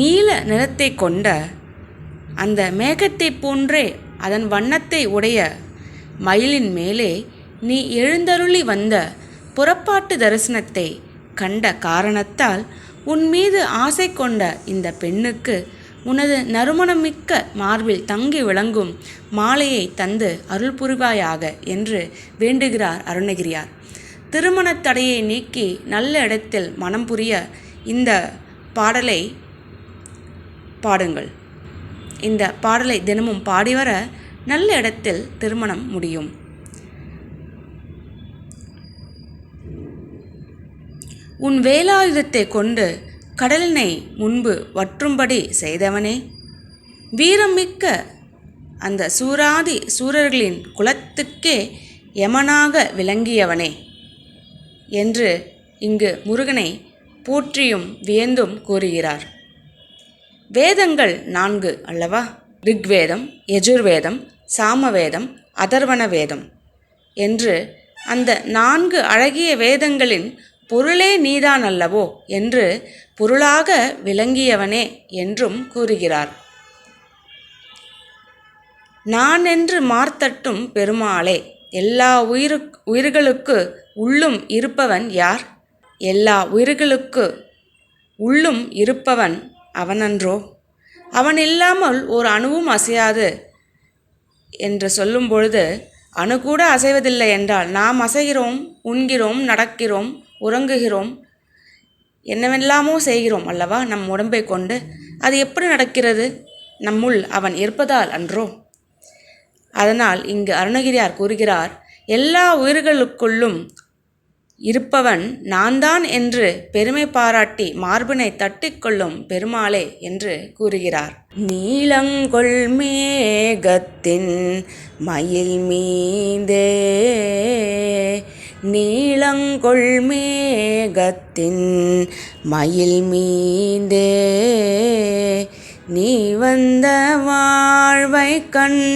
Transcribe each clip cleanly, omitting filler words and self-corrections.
நீல நிறத்தை கொண்ட அந்த மேகத்தை போன்றே அதன் வண்ணத்தை உடைய மயிலின் மேலே நீ எழுந்தருளி வந்த புறப்பாட்டு தரிசனத்தை கண்ட காரணத்தால் உன் மீது ஆசை கொண்ட இந்த பெண்ணுக்கு உனது நறுமணமிக்க மார்பில் தங்கி விளங்கும் மாலையை தந்து அருள் புரிவாயாக என்று வேண்டுகிறார் அருணகிரியார். திருமணத் தடையை நீக்கி நல்ல இடத்தில் மனம் புரிய இந்த பாடலை பாடுங்கள். இந்த பாடலை தினமும் பாடிவர நல்ல இடத்தில் திருமணம் முடியும். உன் வேலாயுதத்தை கொண்டு கடலினை முன்பு வற்றும்படி செய்தவனே, வீரமிக்க அந்த சூராதி சூரர்களின் குலத்துக்கே யமனாக விளங்கியவனே என்று இங்கு முருகனை போற்றியும் வியந்தும் கூறுகிறார். வேதங்கள் 4 அல்லவா? ரிக்வேதம், யஜுர்வேதம், சாமவேதம், அதர்வண வேதம் என்று அந்த 4 அழகிய வேதங்களின் பொருளே நீதான் அல்லவோ என்று பொருளாக விளங்கியவனே என்றும் கூறுகிறார். நான் என்று மார்த்தட்டும் பெருமாளே, எல்லா உயிர்களுக்கு உள்ளும் இருப்பவன் யார்? எல்லா உயிர்களுக்கு உள்ளும் இருப்பவன் அவனன்றோ? அவன் இல்லாமல் ஒரு அணுவும் அசையாது என்று சொல்லும் பொழுது, அணு கூட அசைவதில்லை என்றால் நாம் அசைகிறோம், உண்கிறோம், நடக்கிறோம், உறங்குகிறோம், என்னவெல்லாமோ செய்கிறோம் அல்லவா நம் உடம்பை கொண்டு. அது எப்படி நடக்கிறது? நம்முள் அவன் இருப்பதால் அன்றோ? அதனால் இங்கு அருணகிரியார் கூறுகிறார், எல்லா உயிர்களுக்குள்ளும் இருப்பவன் நான் தான் என்று பெருமை பாராட்டி மார்பினை தட்டிக்கொள்ளும் பெருமாளே என்று கூறுகிறார். நீலங்கொள் மேகத்தின் மயில் மீதே, நீலங்கொள் மேகத்தின் மயில் மீதே, நீ வந்த வாழ்வை கண்டதனாலே,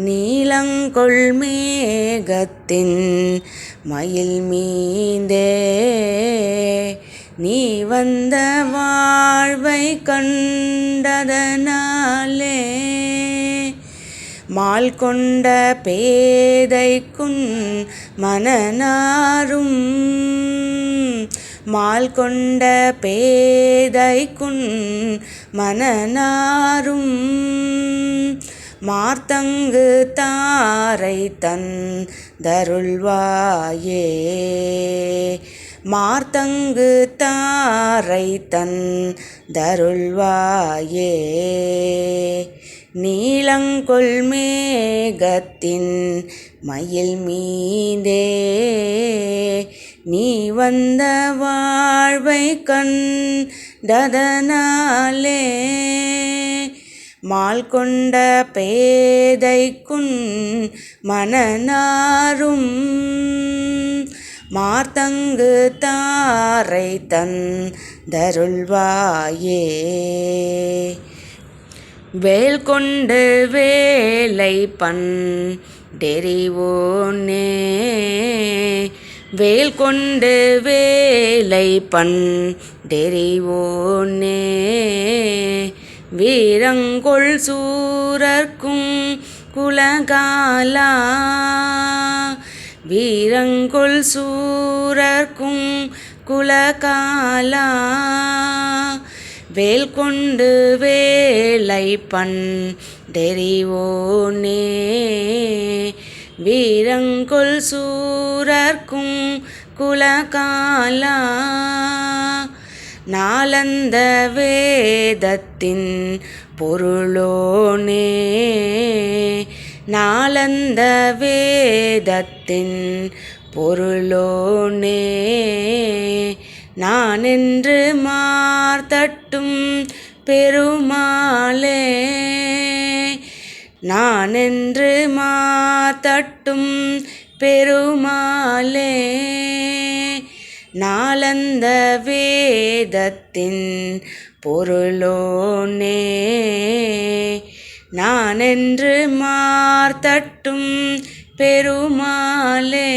நீலங்கொள் மேகத்தின் மயில் மீதே, நீ வந்த வாழ்வை கண்டதனாலே, மால் கொண்ட பேதைக்குன் மனநாரும், மால் கொண்ட பேதைக்குன் மனநாரும், மார்த்தங்கு தாரை தந்தருள்வாயே, மார்த்தங்கு தாரை தந்தருள்வாயே, நீலங்கொள் மேகத்தின் மயில் மீதே, நீ வந்த வாழ்வை கண்டதனாலே, மால் கொண்ட பேதைக்குன் மனநாரும், மார்த்தங்கு தாரை தந்தருள்வாயே, வேல் கொண்டு வேலை பண்டெறிவோனே, வேல் கொண்டு வேலை பண்டெறிவோனே, வீரங்கொள் சூரர்க்கும் குலகாலா, வீரங்கொள் சூரர்க்கும் குலகாலா, வேல் கொண்டு வேலை பண்டெறிவோனே, வீரங்கொள் சூரர்க்கும் குலகாலா, நாலந்த வேதத்தின் பொருளோனே, நாலந்த வேதத்தின் பொருளோனே, நான் என்று மார்த்தட்டும் பெருமாளே, நான் என்று மார்த்தட்டும் பெருமாளே, நாலந்த வேதத்தின் பொருளோனே, நான் என்று மார்த்தட்டும் பெருமாளே,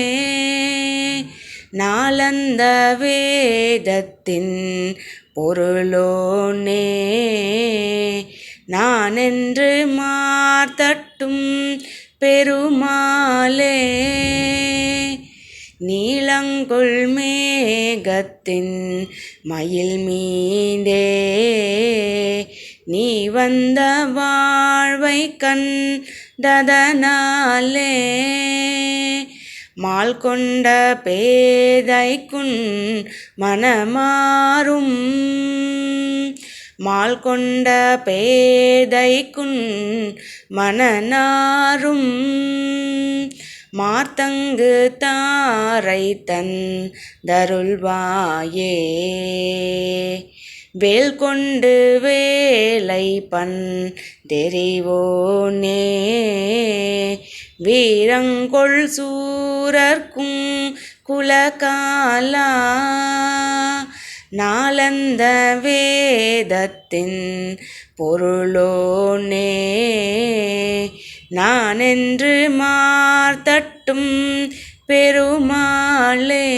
நாளந்த வேதத்தின் பொருளோனே நானென்று மார்த்தட்டும் பெருமாளே. நீலங்கொள் மேகத்தின் மயில் மீதே நீ வந்த வாழ்வை கண்டதனாலே மால் கொண்ட பேதைக்குன் மனமாறும் மால் கொண்ட பேதைக்குன் மனநாரும் மார்த்தங்கு தாரை தந்தருள்வாயே. வேல் கொண்டு வேலை தெரிவோனே வீரங்கொள் சூரர்க்கும் குலகாலா நாளந்த வேதத்தின் பொருளோனே நானென்று மார்த்தட்டும் பெருமாளே.